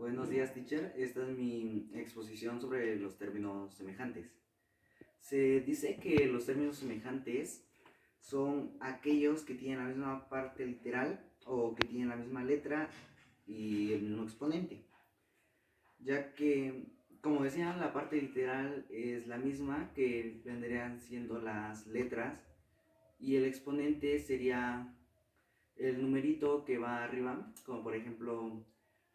Buenos días, teacher. Esta es mi exposición sobre los términos semejantes. Se dice que los términos semejantes son aquellos que tienen la misma parte literal o que tienen la misma letra y el mismo exponente, ya que, como decía, la parte literal es la misma, que vendrían siendo las letras, y el exponente sería el numerito que va arriba, como por ejemplo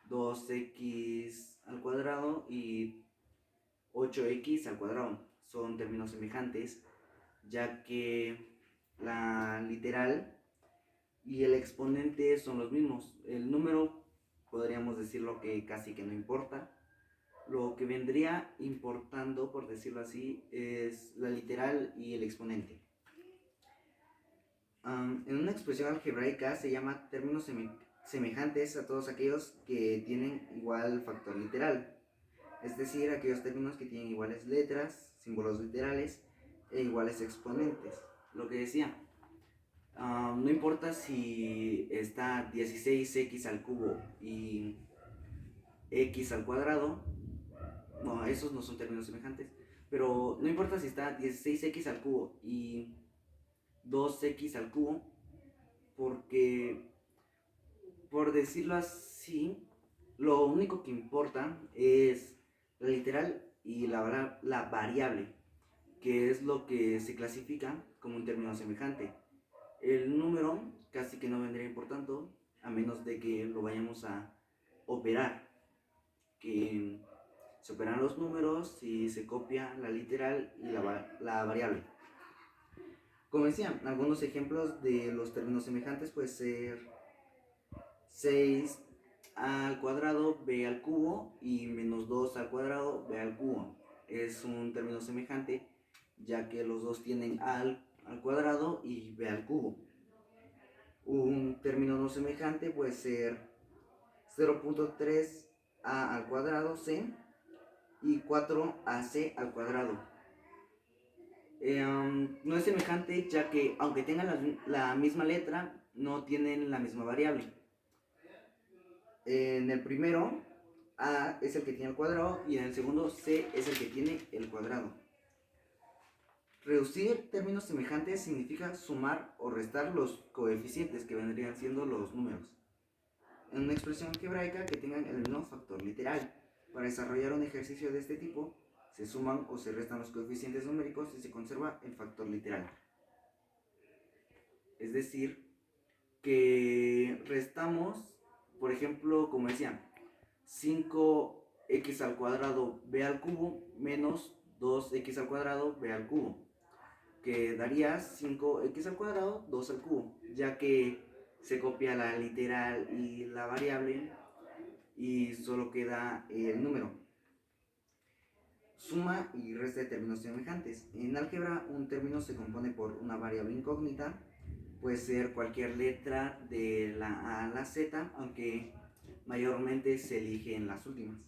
2x al cuadrado y 8x al cuadrado. Son términos semejantes, ya que la literal y el exponente son los mismos. El número podríamos decirlo que casi que no importa. Lo que vendría importando, por decirlo así, es la literal y el exponente. En una expresión algebraica se llama términos semejantes a todos aquellos que tienen igual factor literal, es decir, aquellos términos que tienen iguales letras, símbolos literales e iguales exponentes. Lo que decía, no importa si está 16x al cubo y x al cuadrado, no, esos no son términos semejantes, pero no importa si está 16x al cubo y 2x al cubo, porque, por decirlo así, lo único que importa es la literal y la variable, que es lo que se clasifica como un término semejante. El número casi que no vendría importando, a menos de que lo vayamos a operar, que se operan los números y se copia la literal y la variable. Como decía, algunos ejemplos de los términos semejantes puede ser 6 al cuadrado b al cubo y menos 2 al cuadrado b al cubo. Es un término semejante, ya que los dos tienen al cuadrado y b al cubo. Un término no semejante puede ser 0.3a al cuadrado c y 4ac al cuadrado. No es semejante, ya que aunque tengan la misma letra, no tienen la misma variable. En el primero, a es el que tiene el cuadrado, y en el segundo, c es el que tiene el cuadrado. Reducir términos semejantes significa sumar o restar los coeficientes, que vendrían siendo los números, en una expresión algebraica que tengan el mismo factor literal. Para desarrollar un ejercicio de este tipo, se suman o se restan los coeficientes numéricos y se conserva el factor literal. Es decir, que restamos, por ejemplo, como decía, 5x al cuadrado b al cubo menos 2x al cuadrado b al cubo, que daría 5x al cuadrado 2 al cubo, ya que se copia la literal y la variable y solo queda el número. Suma y resta de términos semejantes. En álgebra, un término se compone por una variable incógnita, puede ser cualquier letra de la A a la Z, aunque mayormente se eligen las últimas.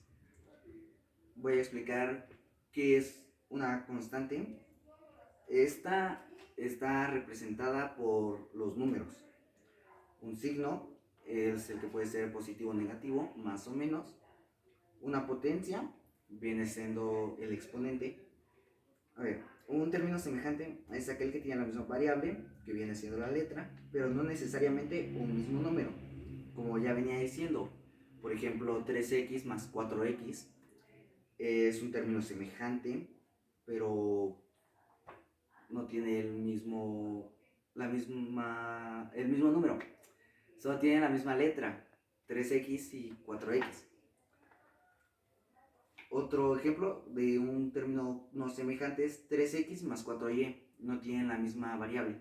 Voy a explicar qué es una constante. Esta está representada por los números. Un signo es el que puede ser positivo o negativo, más o menos. Una potencia viene siendo el exponente. A ver, un término semejante es aquel que tiene la misma variable, que viene siendo la letra, pero no necesariamente un mismo número. Como ya venía diciendo, por ejemplo, 3x más 4x es un término semejante, pero no tiene el mismo número. Solo tienen la misma letra, 3x y 4x. Otro ejemplo de un término no semejante es 3x más 4y, no tienen la misma variable.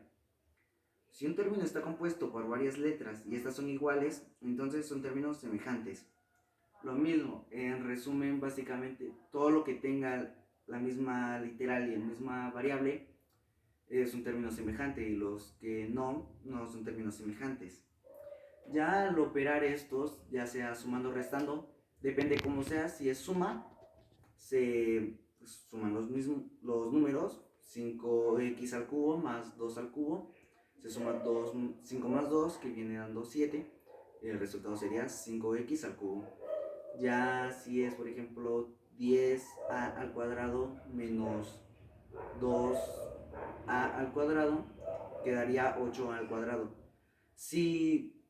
Si un término está compuesto por varias letras y estas son iguales, entonces son términos semejantes. Lo mismo, en resumen, básicamente todo lo que tenga la misma literal y la misma variable es un término semejante, y los que no son términos semejantes. Ya al operar estos, ya sea sumando o restando, depende cómo sea. Si es suma, se suman los números, 5x al cubo más 2 al cubo, se suma 5 más 2, que viene dando 7, el resultado sería 5x al cubo. Ya si es, por ejemplo, 10a al cuadrado menos 2a al cuadrado, quedaría 8 al cuadrado. Si,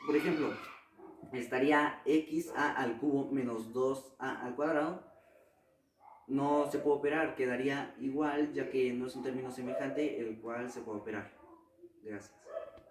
por ejemplo, estaría xa al cubo menos 2a al cuadrado, no se puede operar, quedaría igual ya que no es un término semejante el cual se puede operar. Gracias.